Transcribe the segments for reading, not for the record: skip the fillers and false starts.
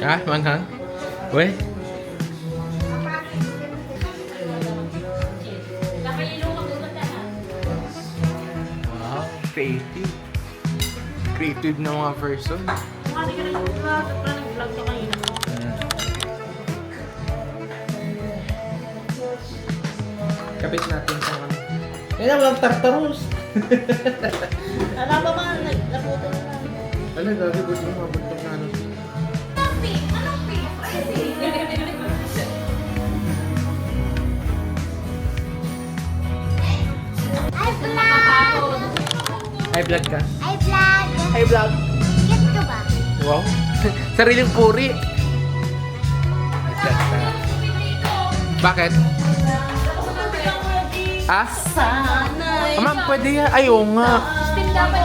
Ah, manghang? Weh? Wow, creative. Creative na mga person. Hindi ka nag-vlog. Nag-vlog ka kanina. Kapit natin sa ano. Kaya walang tartarus. Alam ba ba? Naputo na lang. Ano, gagawin mo mabuntok na ano. Ay, vlog! Hi, vlog ka. Ay, vlog! Hi, vlog. Cute ka ba? Wow. Sariling puri. Ganda. Bakit? Ah? Sana. Ma'am, pwede yan. Ay, oo nga.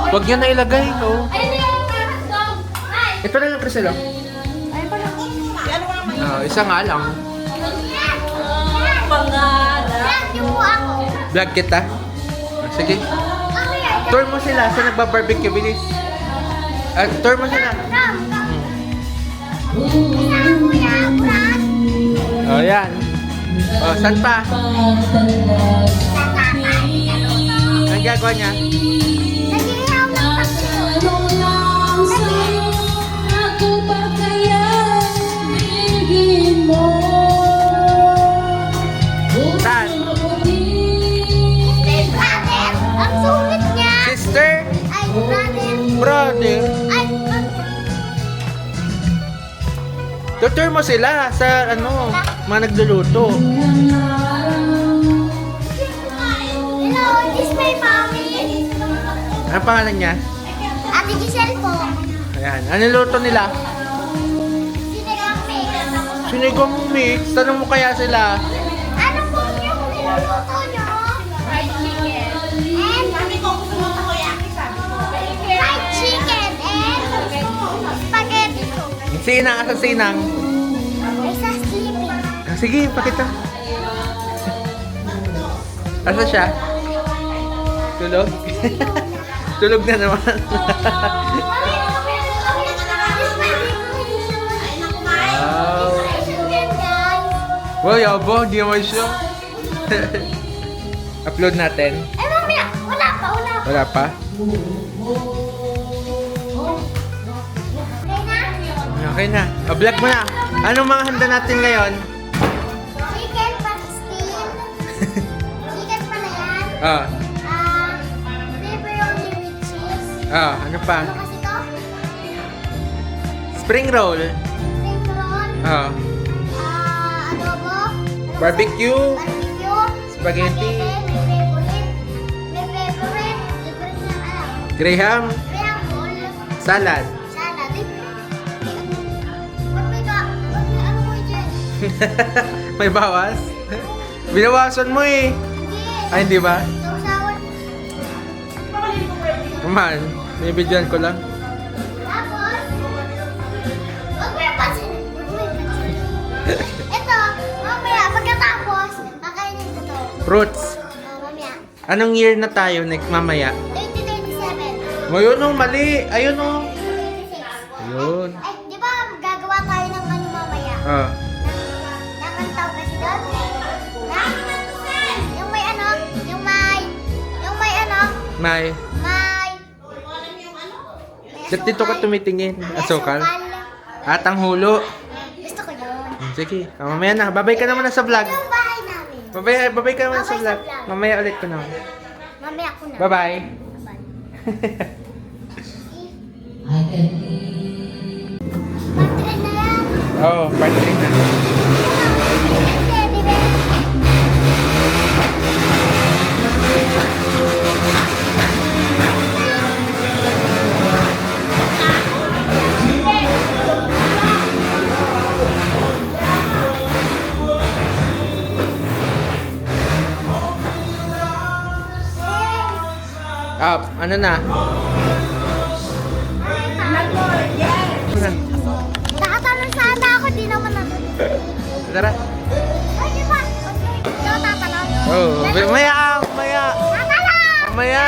Huwag niya na ilagay, no? Ito na lang, Crisel, oh. Ay, pala. Ano ka naman? Isa nga lang. Pangalan. Vlog niyo po ako. Vlog kita. Sige. Tour mo sila sa nagba-barbecue, bilis. Tour mo sila. Kuya, ulan. Oh, yan. Oh, saan pa? Ang gagawa niya? Nag-ihaw ng pagkakas. Saan? Brother, ang sulit niya. Sister? Ay, brother. Brother? Ay, Tutur mo sila sa ano, mga nagluluto. hello, this my mommy. Ano pangalan niya? Ate Giselle po. Ayan. Ano luto nila? Sinigang mix. Sinigang mix. Tanong mo kaya sila. Ano po yung niluluto nyo? Fried chicken. And fried chicken and spaghetti po. Sinang, asa sinang? Ay, sa sleeping. Sige, pakita. Asa siya? Tulog? Tulog na naman. Wow. Wow, yabo, di naman siya. Upload natin. Eh, mamaya, wala pa. Wala pa? Okay na? Okay na. Vlog mo na. Anong mga handa natin ngayon? Chicken pastil. Chicken pala yan. Ah, Pepperoni with cheese. ano pa? Ano kasi to? Spring roll. Spring roll. Ah, Adobo. barbecue. Barbecue. Spaghetti. May favorite. Libre na alam. Graham. Graham roll. Salad. Salad. Ba't may ano mo dyan? May bawas? Binawasan mo eh. Hindi. Ay, hindi ba? Sausawan. Come on. May videoan ko lang. Tapos, wag mo yung pansinin. Wag mo yung pansinin. Ito, mamaya, pagkatapos, kakainin ko to. Fruits. Mamaya. Anong year na tayo next mamaya? 2027. Ngayon oh, mali. Ayun oh. 2026. Ayun. Eh, di ba gagawa tayo ng ano mamaya? Ah. Ng tawag kasi doon? Yung may ano? Yung may ano? May. May Dito ka tumitingin. May Asukal. asukal. At ang hulo. Gusto ko yun. Sige. Mamaya na. Babay ka naman na sa vlog. Yung bahay namin. Babay ka naman sa Babay sa vlog. vlog. Mamaya ulit ko na. Mamaya ko na. Bye-bye. Bye. Pag-train na yan. Oh, part 3 na. Hindi, di ba? Ano na? Nakatanong sana ako, di naman natin. Tara. Ay, di ba? Okay. Ikaw tatanong. Oh, mamaya. Tatanong! Mamaya.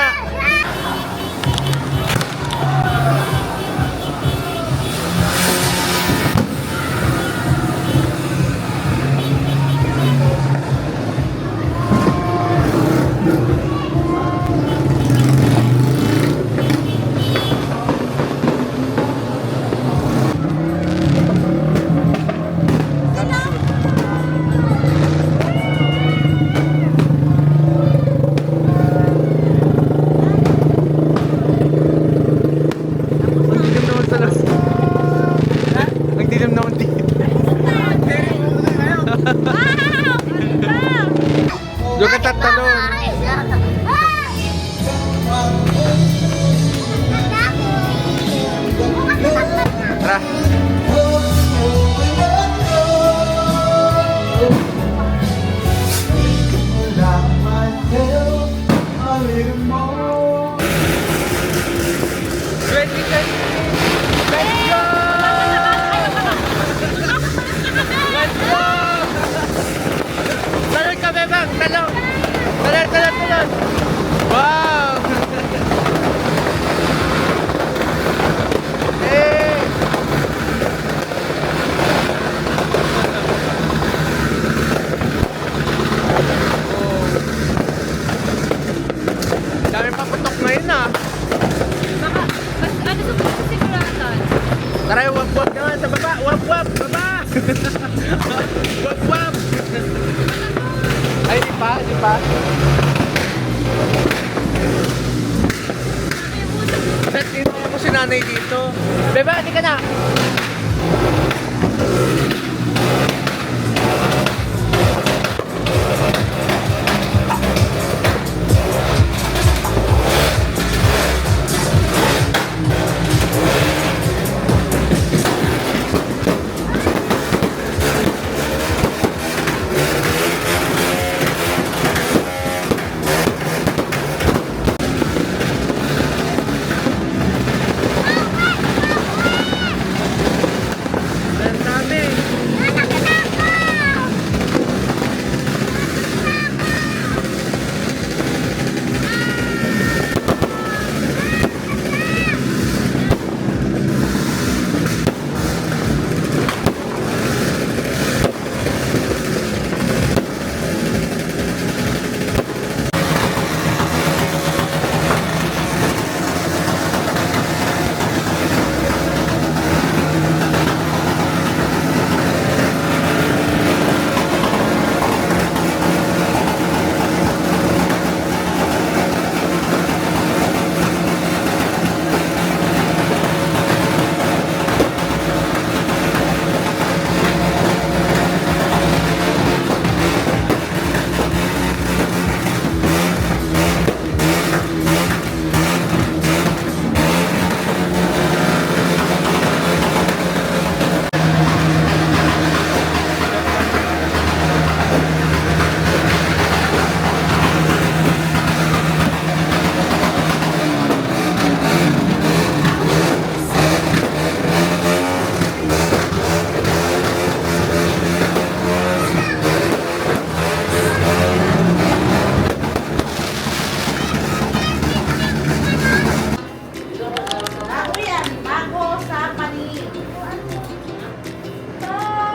tatalon. Tara. Ready, guys? Let's go! Let's go! Talon ka, Bebang! Talon! Talon! Wow! Hey! Dami pa putok ngayon ah. Baka, mas ano sa siguratan? Tara, wap-wap naman sa baba! Wap-wap! Baba! Wap-wap! Ay, di pa. Set in mo si nanay dito. Beba, hindi ka na! Ang dami!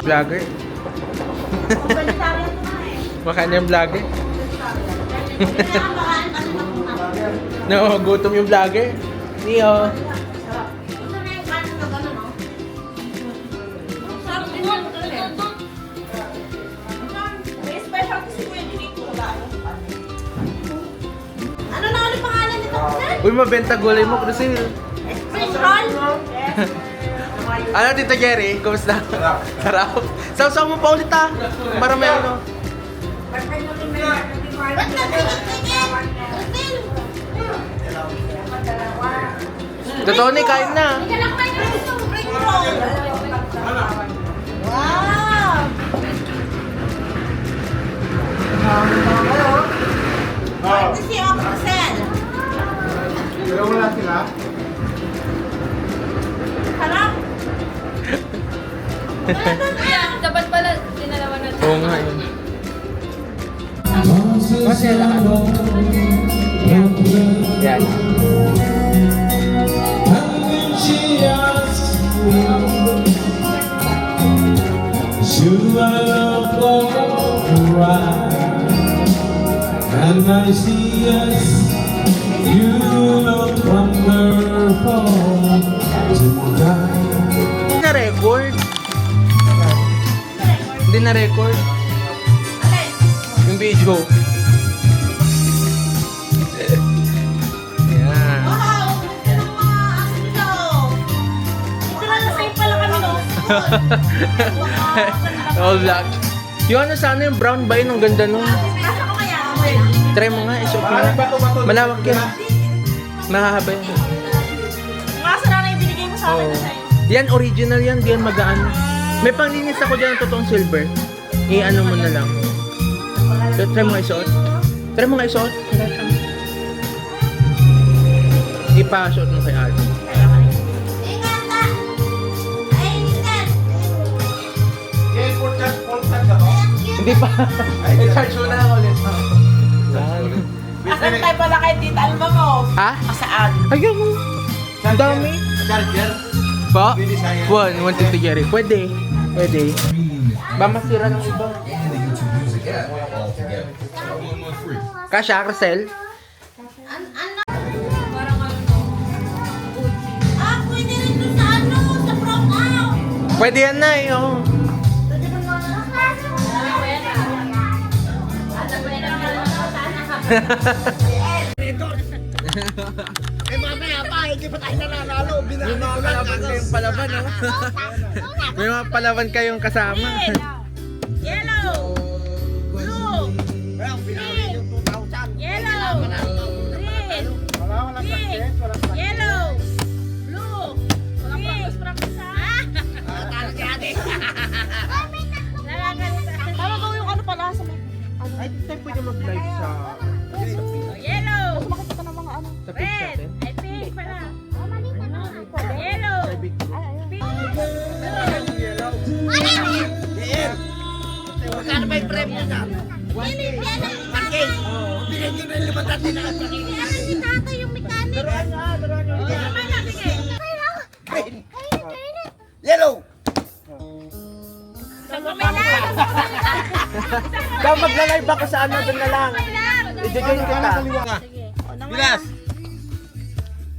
Vlogger. Vegetarian na eh. Baka niyang vlogger. Kaya makaan kasi napunta. No, gutom yung vlogger. Niyo. Sarap. Gusto na yung kanin na gano'n, no? Sarap din yan. May special kasi ko yung dinito ko ba? Ano na ulit pangalan nito? Uy, mabenta gulay mo, Crucil. Spring roll? Ano, Tito Jerry? Kumusta? Sarap. Sausaw mo pa ulit ah. Para may ano. Ba't nagtigit-tigit? Util! Totoo ni, kain na. Hindi ka lang kayo ng spring roll. Wow! Ito si Oxel. Pero wala sila. Sarap. Dapat pala dinalawan natin. Oo nga yun. Yan. And I see us, you look wonderful tonight. Hindi na-record. Hindi na-record. Yung video. Yan. Wow! Gusto ng mga aso nito. Ito na lasay pala kami, no? All black. Yung ano sana yung brown ba yun? Ang ganda nun. Kasa ko kaya? Try mo nga, isuot mo nga. Malawak yan. Mahahaba yan. Nga sana na yung binigay mo sa akin Oo. na sa'yo. Yan, original yan. Di yan magaan. May panglinis ako dyan ng totoong silver. I-ano mo na lang. Try mo nga isuot. Try mo nga isuot. Ipasuot mo kay Alvin. Ingat na! Ay, ingat! Yeah, full charge ako. Hindi pa. I-charge mo na ako ulit. Asan tayo pala kay Tita Alma mo? Ha? Asaan? Ayun mo. Ang dami. Charger. Pa? One, two, Jerry. Pwede. Pwede. Ba masira ng iba? Kasha, Rosel? Ah, pwede rin doon sa ano, sa prom out! Pwede yan na eh, oh. Eh mamaya pa, hindi pa tayo nananalo. May mga palaban kayong palaban, oh. May mga palaban kayong kasama. Yellow! Blue! Green! Yellow! Green! Green! Yellow! Blue! Walang practice ha? Talo si ate! Tama ba yung ano pala sa may... Ay, di tayo pwede mag-live sa... Yellow! Sa page Red! natin. Ay, pink pala! Yellow! Private group. Pink! Magkano ba yung premyo na? 1K. 1K? Bilhin nyo na yung 500 na. Hindi tata yung mechanic. Daruan nyo! Yellow! Sa kamay lang! Daw magla-live ako sa ano, doon na lang. I-join kita. Bilas!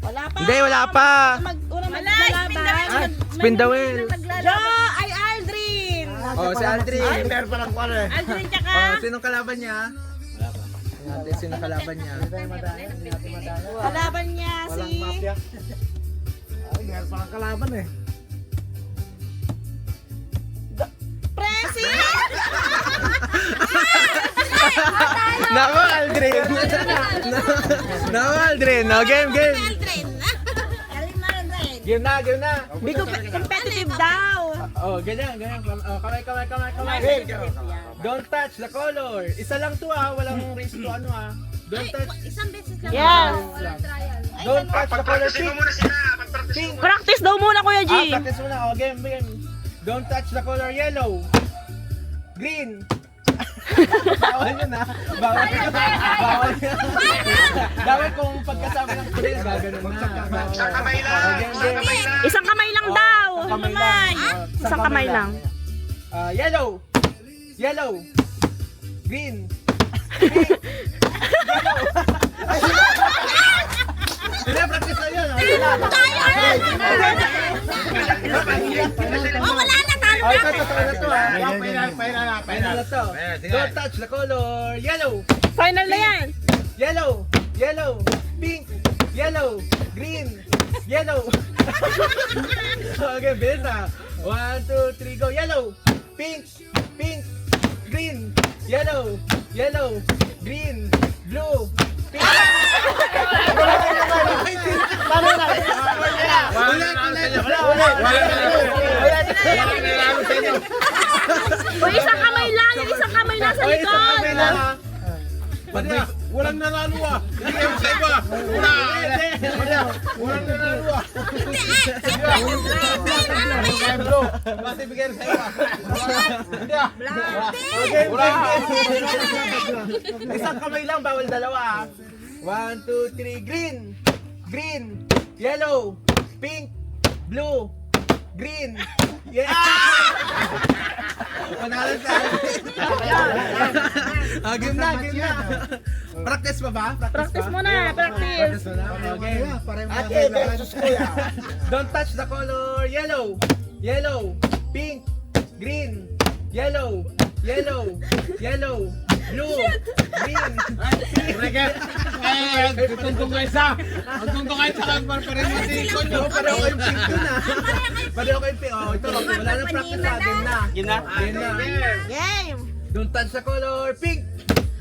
Wala pa! Hindi, wala pa. Wala! Spin the wheel. Jo! Ay, Aldrin! Oh, si Aldrin. Meron pa lang ko ano eh. Aldrin tsaka... Oh, sinong kalaban niya? Natin, sinong kalaban niya? Kalaban niya si... Ay, meron pa lang kalaban eh. Presi! Nako, Aldrin. Nako, Aldrin. No, game. Aldrin! Galing na Aldrin! Game na. Biko, competitive daw! Oh, ganyan. Oh, kamay. Don't touch the color. Isa lang to ah, walang race to ano ah. Don't touch. Isang beses lang. Yes. Don't touch the color pink. Pink. Practice daw muna, Kuya G! Practice muna. Oh, game. Don't touch the color yellow. Green. Bawal yun ah. Bawal yun. Dapat kung pagkasama ng kulay, gaganon na. Isang kamay lang. Isang kamay lang daw! Kamay lang. Isang kamay lang. Yellow. Green. Practice na yun. Oh, wala na! Talo Ay, totoo na to ah. Final na to. Don't touch the color. Yellow. Final na yan! Yellow. Pink. Yellow. Green. Yellow. Okay, bilis na. 1, 2, 3, go. Yellow. Pink. Green. Yellow. Green. Blue. Pink. O, isang kamay lang! Yung isang kamay lang sa likod! Walang nanalo ah. Hindi kayo sa iba. Walang nanalo ah. Bro, basta bigyan sa iba. Hindi ah. Isang kamay lang, bawal dalawa. 1, 2, 3, green, yellow, pink, blue, green, Panalo sa game na. Practice pa ba? Practice muna, practice! Okay. Ate, versus kuya. Don't touch the color yellow, pink, green, yellow, blue, green, pink. Magtuntong kayo sa kagpar pa rin yung tikon nyo. Pareho kayong pink dun ah. Pareho kayong pink. Oh, ito. Wala na practice sa game na. Game na. Game! Don't touch the color pink,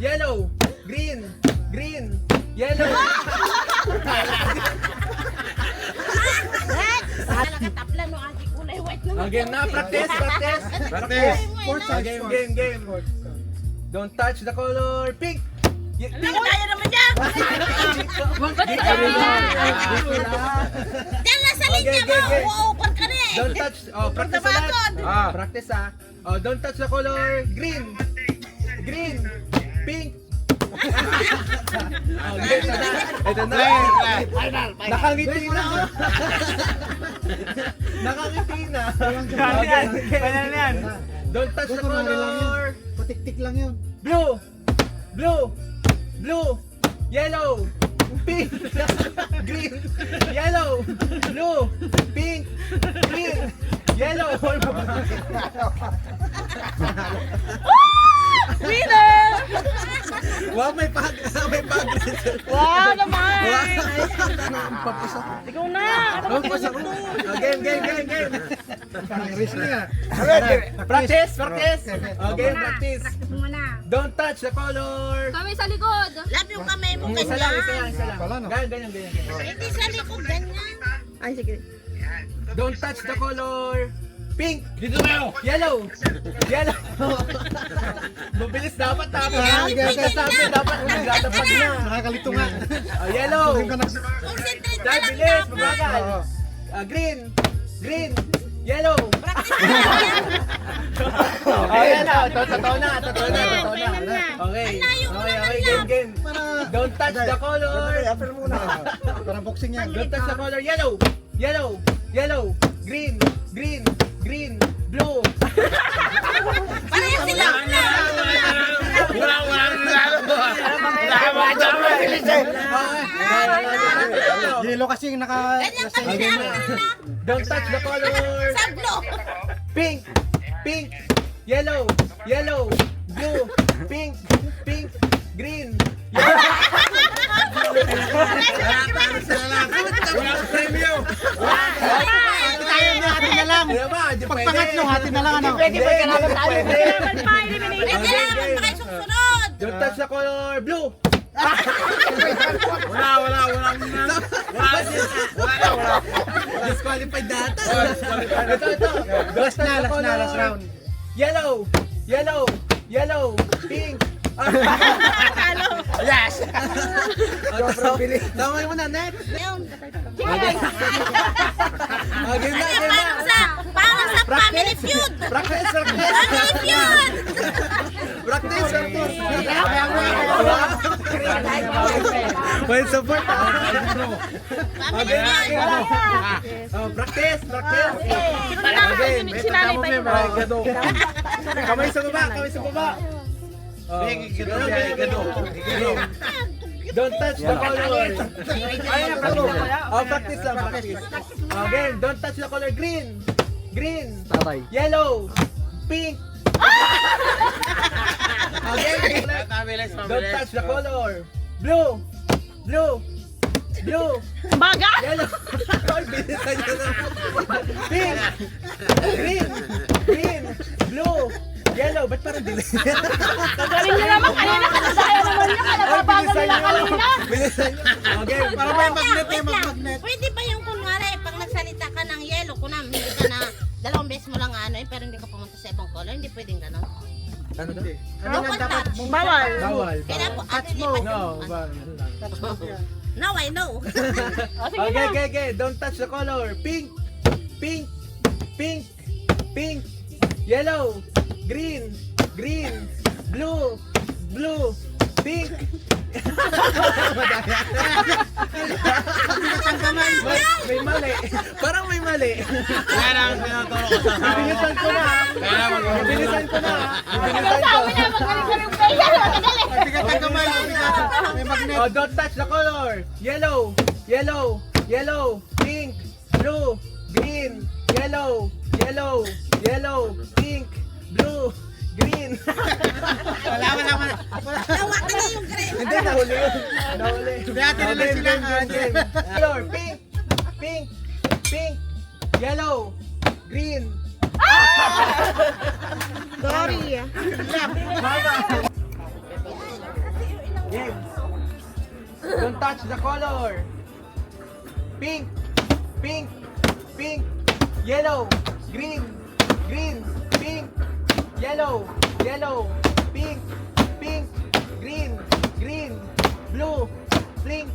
yellow, green, green, yellow. Nakataplan mo ang kulay white naman. Game na, practice. Practice. Game. Don't touch the color pink. Pink. Kaya naman yan. Diyan lang sa linya mo. Okay. Uupan ka na eh. Don't touch. Oh, practice ulit. Ah. Practice Oh, don't touch the color green. Green. Pink. Game na. Ito na. Nakangiti na. Nakangiti na. Don't touch the color. Patik-tik lang yun. Blue. Yellow. Pink. Green. Yellow. Blue. Pink. Green. Yellow. Winner! Wow, may pag. Wow naman! Ikaw na! Game. Wrestling ah. Practice. Game, practice. Muna. Don't touch the color. Kami sa likod. Love yung kamay mo Isa lang. ganyan. Pala, no? Ganyan. Hindi sa likod ganyan. Ay, sige. Don't touch the color pink. Dito tayo. Yellow. Mabilis dapat tapos. Okay. Sabi dapat naglalapag na. Nakakalito nga. Yellow. Yung ka nags- Concentrate ka Dahil lang bilis, dapat. mabagal. Green. Yellow. Ayan na. Totoo na. Okay. Game. Don't touch the color. Parang boxing yan. Don't touch the color yellow. Green. Blue. Parang sila. Yelo kasi yung naka... Ganyan kami na. Don't touch the color Sablo. pink. Yellow. Blue. Pink. Green. Hati na lang. Pag pangatlo, hati na lang ano. Pwede. Eh, kailangan mo pa kayo susunod. Don't touch the color blue. Wala. Disqualified data. Ito. Last round. Yellow. Pink. Yes! Tama mo na, net. Yun. Game na. Parang sa family feud. Practice. Family feud. Practice. Well, support. Family feud. Practice. Kamay sa baba. Don't touch the color. Practice lang. Game. Don't touch the color green. Yellow. Pink. Don't touch the color blue. Baga. Yellow. Bilisan nyo na. Pink. Green. Blue. Yellow. Ba't parang delay? Galing nyo naman kanina. Kasaya naman nyo. Nagpapagal nila kanina. Bilisan nyo. Okay. Para may magnet. Pwede ba yung kunwari, pag nagsalita ka ng yellow, kunam, hindi ka na, dalawang beses mo lang ano, pero hindi ka pumunta sa ibang color, hindi pwedeng gano'n. Ano daw? Open touch. Bawal. Bawal. Kailangan po, at No, Now I know. Okay. Don't touch the color. Pink. Yellow. Green. Blue. Pink. May mali. Parang may mali. Kaya lang tinuturo ko sa asawa ko. Bilisan ko na. Sabi na, magaling ka rin player. Magaling. Bigat ang kamay. May magnet. Don't touch the color. Yellow. Pink. Blue. Green. Yellow. Pink. Blue. Green. Wala. Nawa ka na yung green. Hindi, nahuli yun. Dati na lang sila. Color, pink, yellow, green. Sorry. touch the color. Pink, pink, pink, yellow, green, green, pink, yellow, yellow, pink, pink, green, green, blue, pink.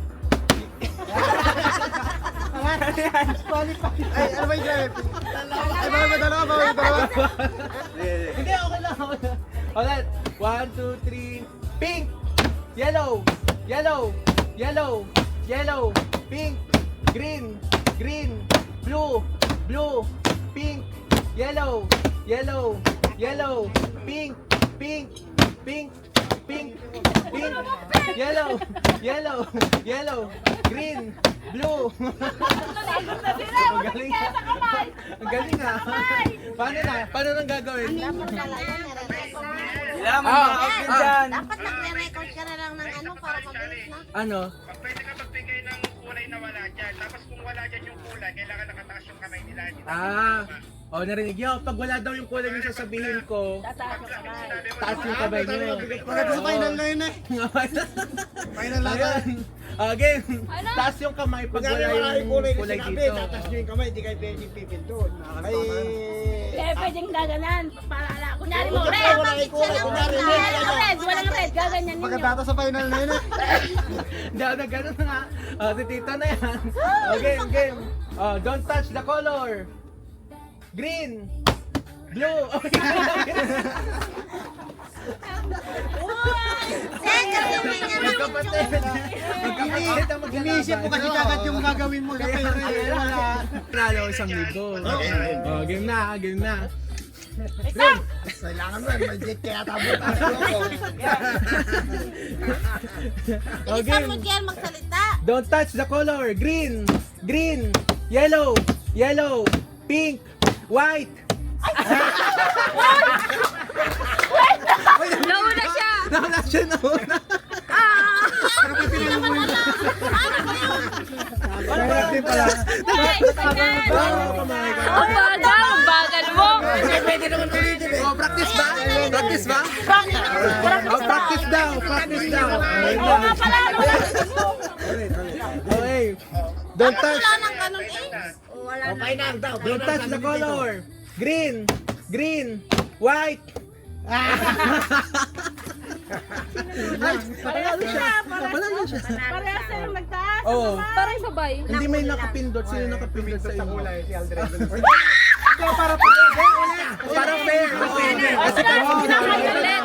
Ay, ano ba yung drive? Ay, bawal ba dalawa? Bawal ba dalawa? Hindi, okay lang. Ulit. 1, 2, 3. Pink, yellow, yellow, yellow, yellow, pink, green, green, blue, blue, pink, yellow, yellow, yellow, pink, pink, pink, pink, pink, yellow, yellow, yellow, green, blue. Ang galing. Ang galing ha. Paano na? Paano nang gagawin? Dapat talaga nare-record na. Dapat nagre-record ka na lang ng ano para mabilis na. Ano? Pwede ka magbigay ng kulay na wala dyan. Tapos kung wala dyan yung kulay, kailangan nakataas yung kamay nila. Narinig niyo. Pag wala daw yung kulay yung sasabihin ko, taas yung kamay niyo. Maganda sa final na yun eh. Final na tayo. Ayan. Game. Taas yung kamay pag Pag wala yung kulay dito. tatas nyo yung kamay, hindi kayo pwede pipindot. Ay, Eh, pwedeng gaganan. Para ala. Kunyari mo, Kunyari, red. wala kay kulay. Kunyari, Walang red. Gaganyan ninyo. pagkatapos sa final na yun eh. Hindi ako na ganun nga. Si tita na yan. Game. Don't touch the color. Green. Blue. Magkapatid. Magkapatid ang magkalaban. Iniisip mo kasi kagad yung gagawin mo. Kaya wala. Nalo 1,000. Game na. Kailangan mo, mag-jet kaya tabot ako. Bilisan mo dyan magsalita. Don't touch the color. Green, green, yellow, yellow, pink, white. Nauna siya. Nauna siya. Pwede pala. Ang bagal mo. Pwede naman ulitin eh. Practice ba? Practice ba? Practice daw. Okay. Don't touch. Wala nang ganun eh. Final daw. Don't touch the color. Green, green, white. Panalo siya. Parehas na yung nagtaas. Oh. Parang sabay. Hindi may nakapindot. Sino nakapindot sa inyo? Si Aldred. Para fair. Kasi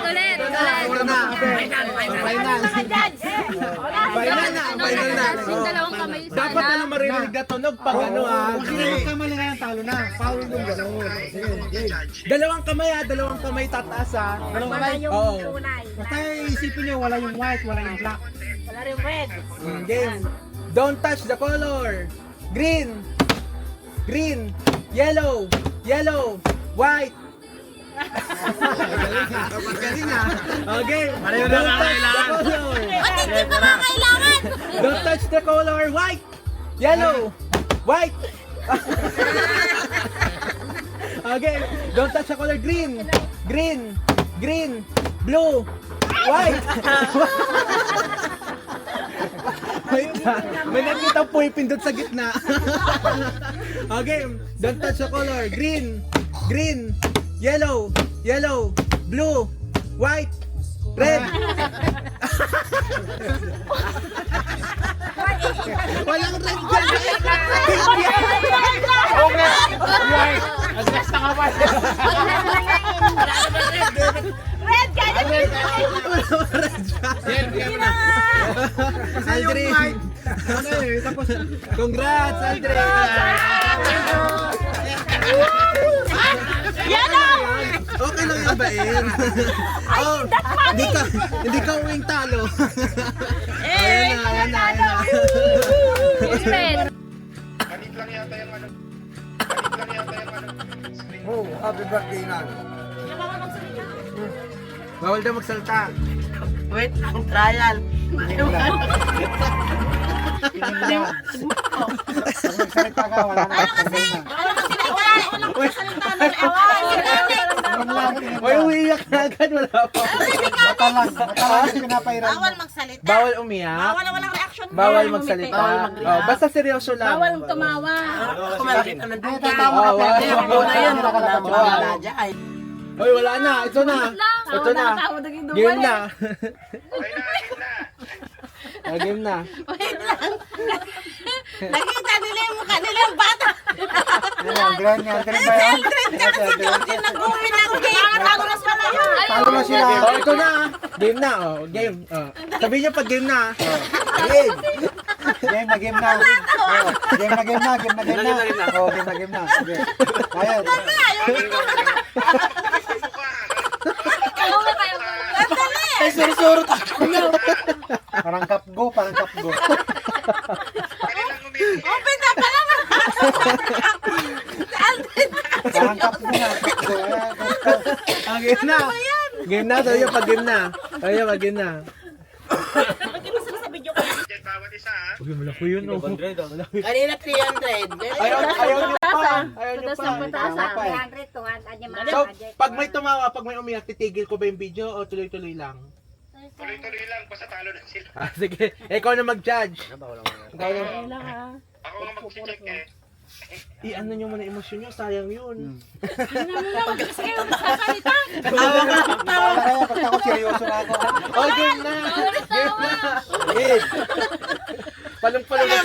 Ulit. Final na. Yung dalawang kamay sana. Dapat na lang marinig na tunog pag ano Sino yung kamali nga yung talo na? Foul yung gano'n. Dalawang kamay tataas Dalawang kamay? Oo. Basta isipin nyo, wala yung white, wala yung black. Wala rin red. Game. Don't touch the color. Green. Green. Yellow. Yellow. White. Magaling na. Okay. Don't touch the color. Ba't hindi pa nga kailangan? Don't touch the color. White. Yellow. White. Okay. Don't touch the color. Green. Green. Green. Blue. White. Wait na. May nakita po ipindot sa gitna. Okay. Don't touch the color. Green. Green. Yellow. Yellow. Blue. White. Red. Walang red dyan. Red ka na. Aldrin. Congrats, Aldrin. Okay lang yung bain. Hindi ka uwing talo. Ayan na. Red. Ganit lang yata yung ano. Oh, happy birthday na. Bawal daw magsalta. Wait, ang trial. Pag nagsalita ka, wala na. Ano kasi? Wala walang kasalita ng ewan. Uy, umiiyak na agad. Wala pa. Mata lang yung pinapairal mo. Bawal magsalita. Bawal umiyak. Bawal, walang reaction. Bawal magsalita. Oh, basta seryoso lang. Bawal tumawa. Tatawa ka pa. Uy, wala na. Ito na. Ito na. Game na. Okay na, ayun na. Oh, game na. Wait lang. Nakita nila yung mukha nila yung bata. Grand yan. Grand ba yan? Tsaka si Georgie nag-uwi ng game. Talo na sa lahat. Talo na sila. Oh, ito na. Game na. Oh, game. Oh. Sabihin niyo pag game na. Game. Game na, game na. Oh, game na, game na. Game na, game na. Oh, game na, game na. Sige. Ayan. Ay, surut Parang kapgo, parang kapgo. Kanilang umili. Open na pala. Parang kapgo na, kapgo. Ayan, kapgo. Ah, game na. Game na. Sabihin niyo pag game na. Sabihin niyo pag game na. Diyan, bawat isa ha. Uy, malaki yun. Oh. Kanina 300. Ayaw niyo pa. Ayaw niyo pa. Tama pa eh. So, pag may tumawa, pag may umiyak, titigil ko ba yung video o tuloy-tuloy lang? Tuloy-tuloy lang, basta talo na sila. Ah, sige. Ikaw na mag-judge. Ikaw na. Ako nga mag-check eh. I-ano nyo muna emosyon nyo, sayang yun. Tama kaya, basta ako seryoso na ako. Oh, game na! Game na! Game! Palong-palong na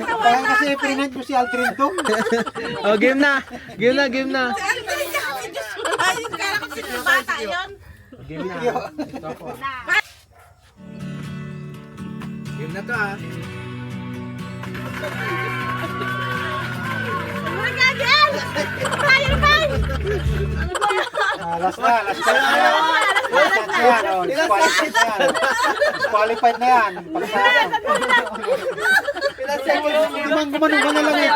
Kaya kasi pinag mo si Aldrin to. Oh, game na! Game na, game na! Bata yun. Game na. Ito ako. Game na to ah. Last na yan. Last na yan. Oh, disqualified na yan. Disqualified na yan. Pagsama. Ilang seconds? Gumanong ka na lang eh.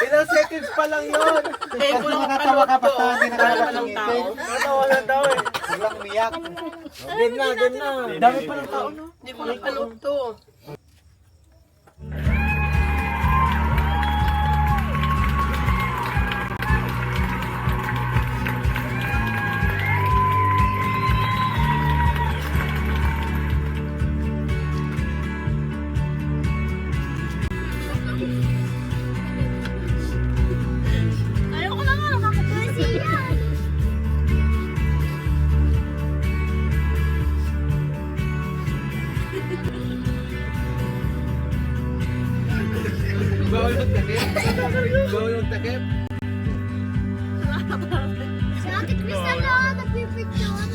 Ilang seconds pa lang yun! Basta nakatawa ka, basta hindi nakalabas ng ngipin. Natawa lang daw eh. Biglang umiyak. Game na, game na. Dami pa ng tao, no? Hindi ko napanood to. Ayoko na nga, nakakatuwa siya. Bawal yung takip. Bawal yung takip. Si Ate Crystal na, nagpipicture.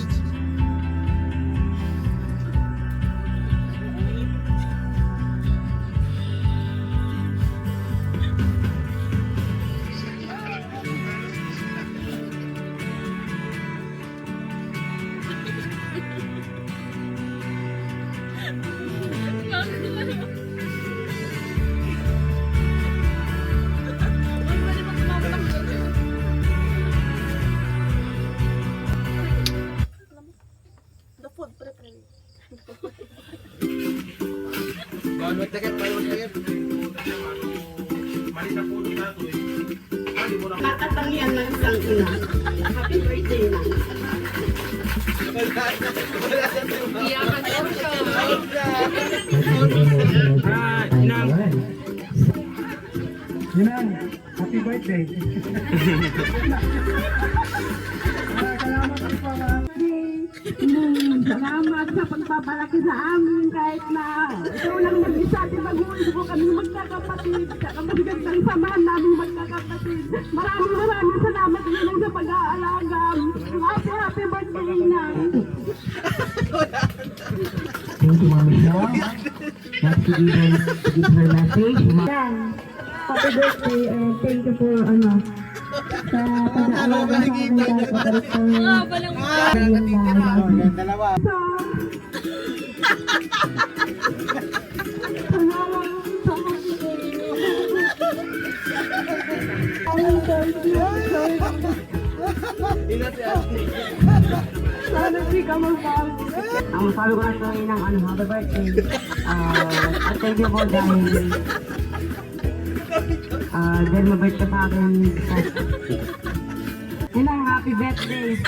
Bawal yung takip, bawal yung takip. Kakatangian ng isang ina. Happy birthday na. Iyakan na siya. Happy birthday. Salamat sa pagpapalaki sa amin kahit na ikaw lang mag-isa at magulit ko kami magkakapatid. Saka magandang samahan namin magkakapatid. Maraming salamat din sa pag-aalaga. Happy birthday na. Thank you, Mami Shaw. That's to give her message. Happy birthday and thank you for sa pag-aalaga sa akin kahit mabalik ko Yung dalawa. Sana di ka mag-mahal. Ang sabi ko na sa ng happy birthday. At thank you po dahil Dahil mabait ka sa akin. Yun ang happy birthday.